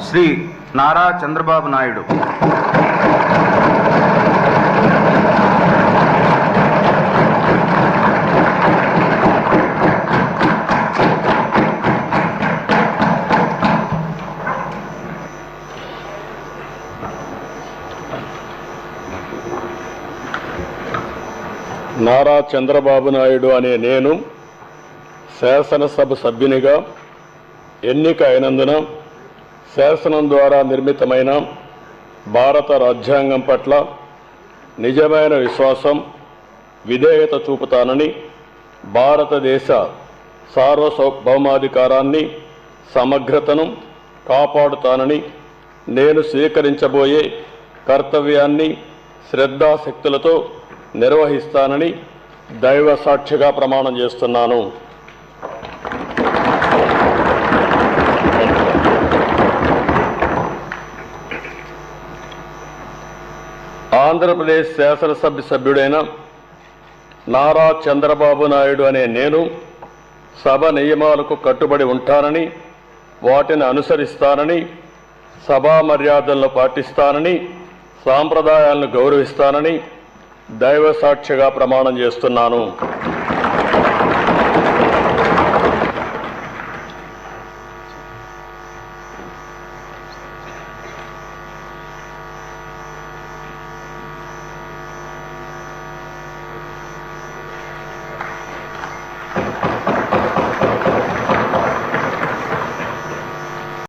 శ్రీ నారా చంద్రబాబు నాయుడు. నారా చంద్రబాబు నాయుడు అనే నేను శాసనసభ సభ్యునిగా ఎన్నిక అయినందున శాసనం ద్వారా నిర్మితమైన భారత రాజ్యాంగం పట్ల నిజమైన విశ్వాసం, విధేయత చూపుతానని, భారతదేశ సార్వభౌమాధికారాన్ని, సమగ్రతను కాపాడుతానని, నేను స్వీకరించబోయే కర్తవ్యాన్ని శ్రద్ధాశక్తులతో నిర్వహిస్తానని దైవ సాక్షిగా ప్రమాణం చేస్తున్నాను. ఆంధ్రప్రదేశ్ శాసనసభ సభ్యుడైన నారా చంద్రబాబు నాయుడు అనే నేను సభ నియమాలకు కట్టుబడి ఉంటానని, వాటిని అనుసరిస్తానని, సభా మర్యాదలను పాటిస్తానని, సాంప్రదాయాలను గౌరవిస్తానని దైవ సాక్షిగా ప్రమాణం చేస్తున్నాను.